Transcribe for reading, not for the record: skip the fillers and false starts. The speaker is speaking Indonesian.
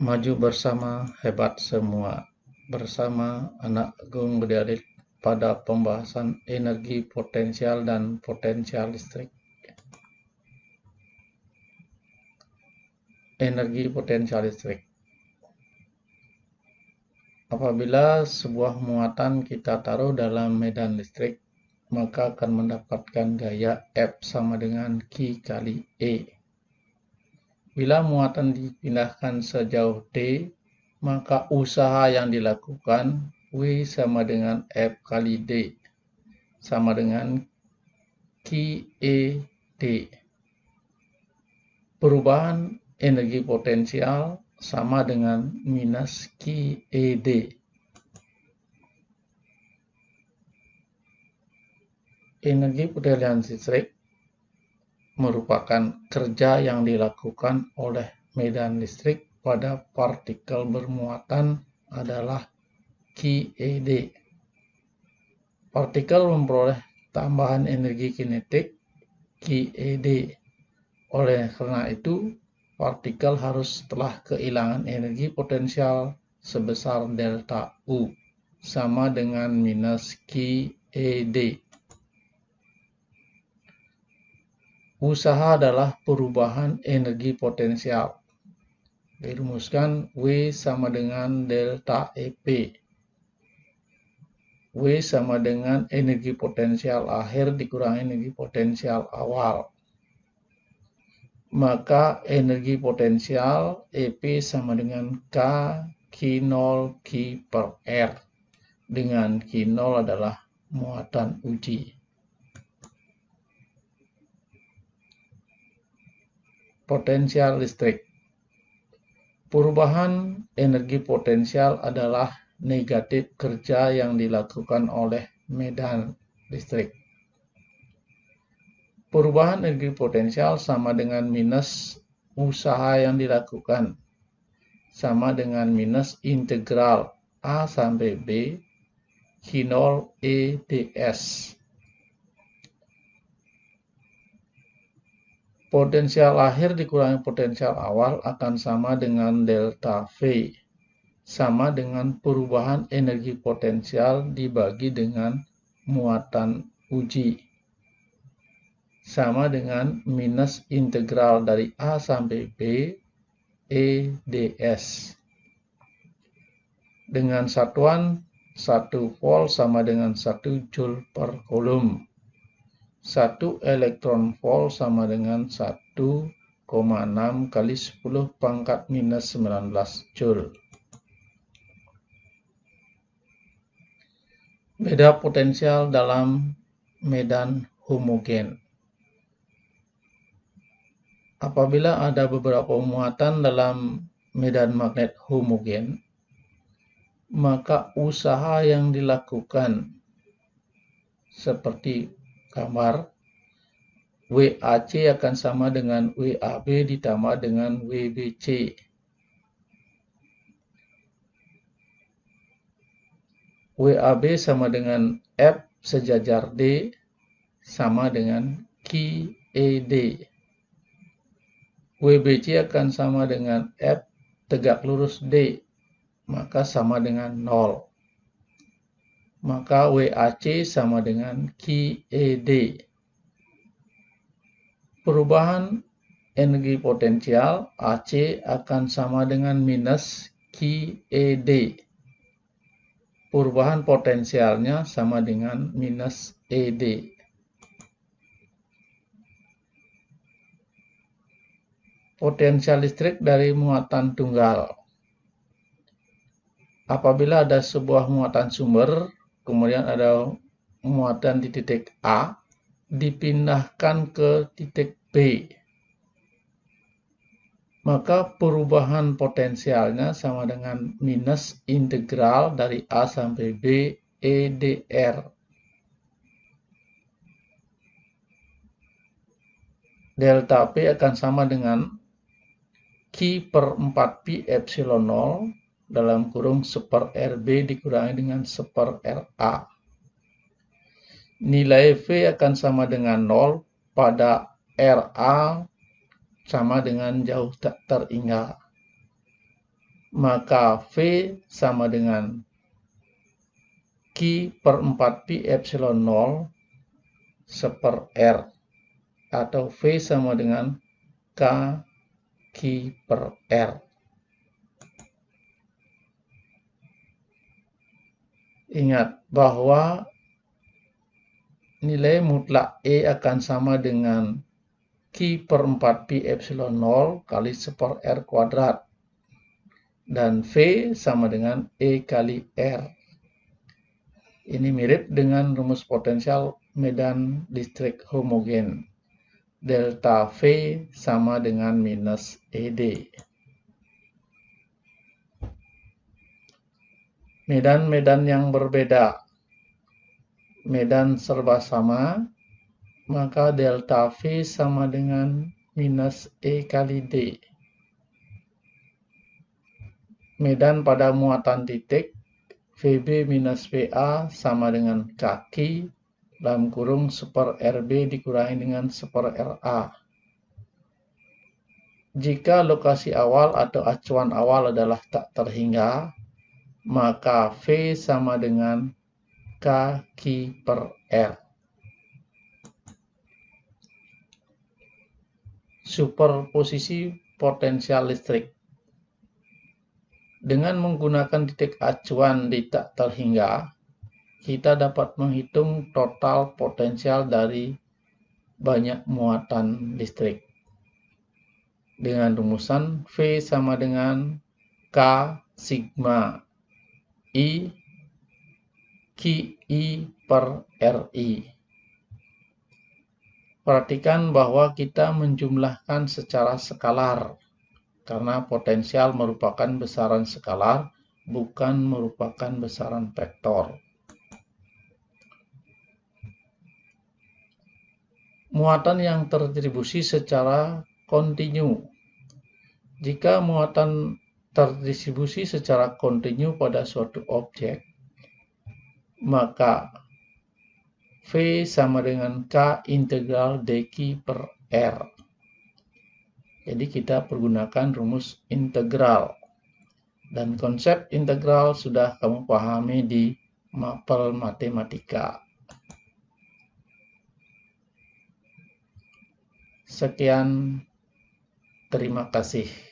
Maju bersama, hebat semua. Bersama Anak Agung Gede Alit pada pembahasan energi potensial dan potensial listrik. Energi potensial listrik. Apabila sebuah muatan kita taruh dalam medan listrik, maka akan mendapatkan gaya F sama dengan Q kali E. Bila muatan dipindahkan sejauh D, maka usaha yang dilakukan W sama dengan F kali D, sama dengan QED. Perubahan energi potensial sama dengan minus QED. Energi potensial listrik merupakan kerja yang dilakukan oleh medan listrik pada partikel bermuatan adalah QED. Partikel memperoleh tambahan energi kinetik QED. Oleh karena itu, partikel harus telah kehilangan energi potensial sebesar delta U sama dengan minus QED. Usaha adalah perubahan energi potensial. Dirumuskan W sama dengan delta EP. W sama dengan energi potensial akhir dikurangi energi potensial awal. Maka energi potensial EP sama dengan K Q0 Q per R. Dengan Q0 adalah muatan uji. Potensial listrik. Perubahan energi potensial adalah negatif kerja yang dilakukan oleh medan listrik. Perubahan energi potensial sama dengan minus usaha yang dilakukan, sama dengan minus integral A sampai B Q0 EDS. Potensial akhir dikurangi potensial awal akan sama dengan delta V, sama dengan perubahan energi potensial dibagi dengan muatan uji, sama dengan minus integral dari A sampai B EDS. Dengan satuan 1 volt sama dengan 1 joule per coulomb. 1 elektron volt sama dengan 1,6 kali 10 pangkat minus 19 joule. Beda potensial dalam medan homogen. Apabila ada beberapa muatan dalam medan magnet homogen, maka usaha yang dilakukan seperti gambar, WAC akan sama dengan WAB ditambah dengan WBC. WAB sama dengan F sejajar D sama dengan QED. WBC akan sama dengan F tegak lurus D, maka sama dengan 0. Maka WAC sama dengan QED. Perubahan energi potensial AC akan sama dengan minus QED. Perubahan potensialnya sama dengan minus ED. Potensial listrik dari muatan tunggal. Apabila ada sebuah muatan sumber, kemudian ada muatan di titik A, dipindahkan ke titik B, maka perubahan potensialnya sama dengan minus integral dari A sampai B EDR. Delta P akan sama dengan Q per 4Pi epsilon 0 dalam kurung 1/RB dikurangi dengan 1/RA. Nilai V akan sama dengan 0 pada RA sama dengan jauh tak terhingga. maka V sama dengan Q per 4Pi epsilon 0 seper R, atau V sama dengan K Q per R. Ingat bahwa nilai mutlak E akan sama dengan Q per 4Pi epsilon 0 kali seper R kuadrat. Dan V sama dengan E kali R. Ini mirip dengan rumus potensial medan listrik homogen. Delta V sama dengan minus ED. Medan-medan yang berbeda. Medan serba sama, maka delta V sama dengan minus E kali D. Medan pada muatan titik, VB minus VA sama dengan kaki dalam kurung seper RB dikurangi dengan seper RA. Jika lokasi awal atau acuan awal adalah tak terhingga, maka V sama dengan K per R. Superposisi potensial listrik. Dengan menggunakan titik acuan di tak terhingga, kita dapat menghitung total potensial dari banyak muatan listrik. Dengan rumusan V sama dengan K sigma I QI per RI. Perhatikan bahwa kita menjumlahkan secara skalar, karena potensial merupakan besaran skalar, bukan merupakan besaran vektor. Muatan yang terdistribusi secara kontinu. Jika muatan terdistribusi secara kontinu pada suatu objek, maka V sama dengan K integral dq per R. Jadi kita pergunakan rumus integral. Dan konsep integral sudah kamu pahami di mapel matematika. Sekian, terima kasih.